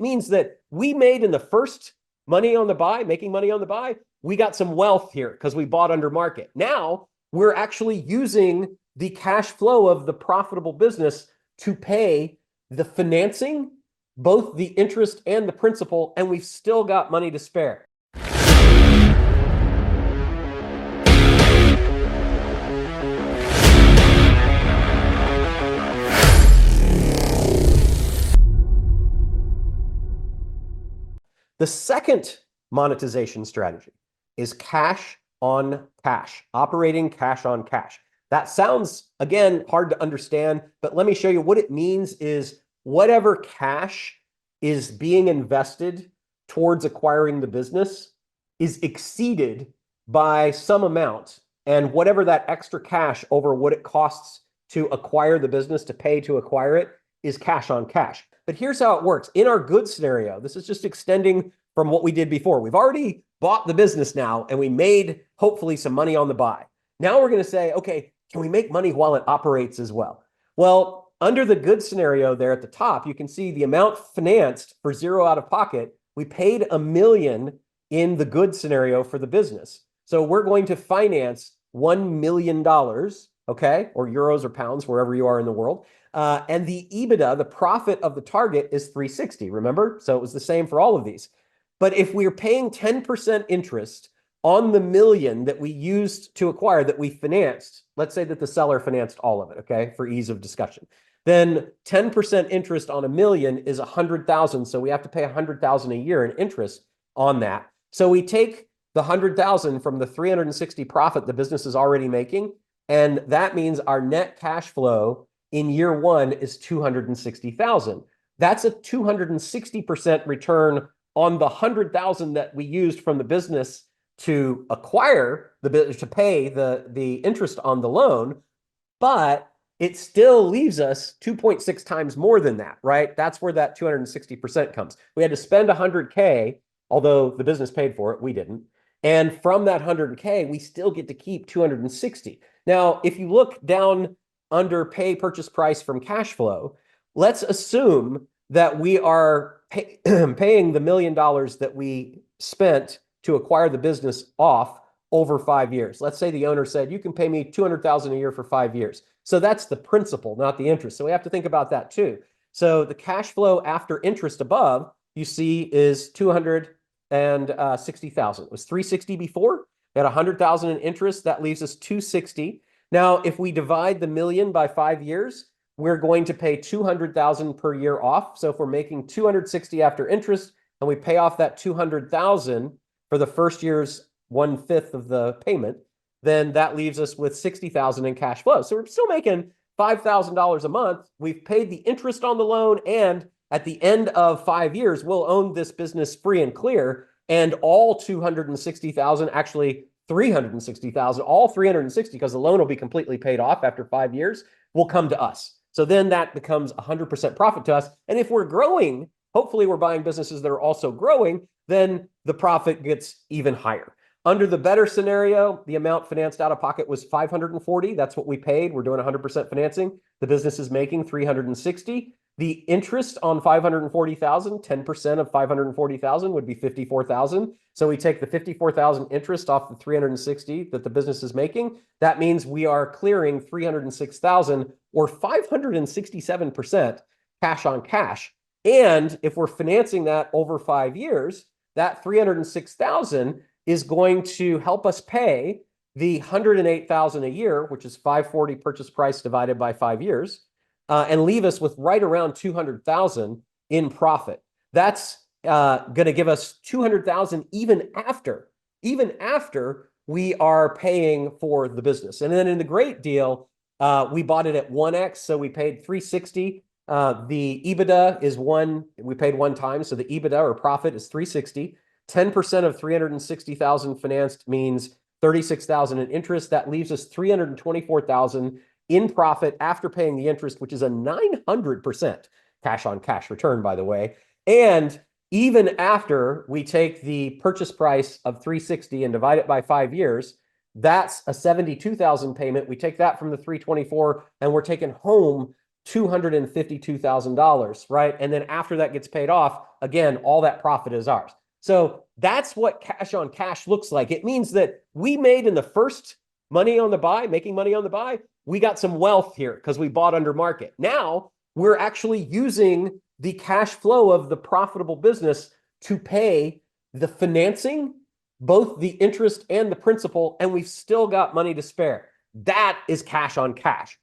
means that we made in the first money on the buy, making money on the buy, we got some wealth here because we bought under market. Now we're actually using the cash flow of the profitable business to pay the financing, both the interest and the principal, and we've still got money to spare. The second monetization strategy is cash on cash, operating cash on cash. That sounds, again, hard to understand, but let me show you what it means is whatever cash is being invested towards acquiring the business is exceeded by some amount, and whatever that extra cash over what it costs to acquire the business, to pay to acquire it, is cash on cash. But here's how it works. In our good scenario, this is just extending from what we did before. We've already bought the business now, and we made, hopefully, some money on the buy. Now we're going to say, okay, can we make money while it operates as well? Well, under the good scenario there at the top, you can see the amount financed for zero out of pocket. We paid $1 million in the good scenario for the business. So we're going to finance $1 million, okay, or euros or pounds, wherever you are in the world. And the EBITDA, the profit of the target, is 360, remember? So it was the same for all of these. But if we're paying 10% interest on the $1 million that we used to acquire, that we financed, let's say that the seller financed all of it, okay, for ease of discussion, then 10% interest on $1 million is 100,000. So we have to pay 100,000 a year in interest on that. So we take the 100,000 from the 360 profit the business is already making, and that means our net cash flow in year one is 260,000. That's a 260% return on the 100,000 that we used from the business to acquire the business, to pay the interest on the loan, but it still leaves us 2.6 times more than that, right? That's where that 260% comes. We had to spend 100K, although the business paid for it, we didn't. And from that 100K, we still get to keep 260. Now, if you look down under pay purchase price from cash flow, let's assume that we are paying the $1 million that we spent to acquire the business off over 5 years. Let's say the owner said, you can pay me $200,000 a year for 5 years. So that's the principal, not the interest. So we have to think about that too. So the cash flow after interest above, you see, is 260,000. It was 360 before. We had 100,000 in interest. That leaves us 260. Now, if we divide the $1 million by 5 years, we're going to pay 200,000 per year off. So if we're making 260 after interest and we pay off that 200,000 for the first year's 1/5 of the payment, then that leaves us with 60,000 in cash flow. So we're still making $5,000 a month. We've paid the interest on the loan, and at the end of 5 years, we'll own this business free and clear, and all 260,000, actually 360,000, all 360, because the loan will be completely paid off after 5 years, will come to us. So then that becomes 100% profit to us. And if we're growing, hopefully we're buying businesses that are also growing, then the profit gets even higher. Under the better scenario, the amount financed out of pocket was 540. That's what we paid. We're doing 100% financing. The business is making 360. The interest on 540,000, 10% of 540,000 would be 54,000. So we take the 54,000 interest off the 360 that the business is making. That means we are clearing 306,000, or 567% cash on cash. And if we're financing that over 5 years, that 306,000 is going to help us pay the 108,000 a year, which is 540 purchase price divided by 5 years, and leave us with right around 200,000 in profit. That's going to give us 200,000 even after we are paying for the business. And then in the great deal, we bought it at 1x, so we paid 360. The EBITDA is we paid 1 time, so the EBITDA or profit is 360. 10% of 360,000 financed means 36,000 in interest. That leaves us 324,000 in profit after paying the interest, which is a 900% cash on cash return, by the way. And even after we take the purchase price of 360 and divide it by 5 years, that's a 72,000 payment. We take that from the 324 and we're taking home $252,000, right? And then after that gets paid off, again, all that profit is ours. So that's what cash on cash looks like. It means that we made in the first money on the buy, making money on the buy, we got some wealth here because we bought under market. Now we're actually using the cash flow of the profitable business to pay the financing, both the interest and the principal, and we've still got money to spare. That is cash on cash.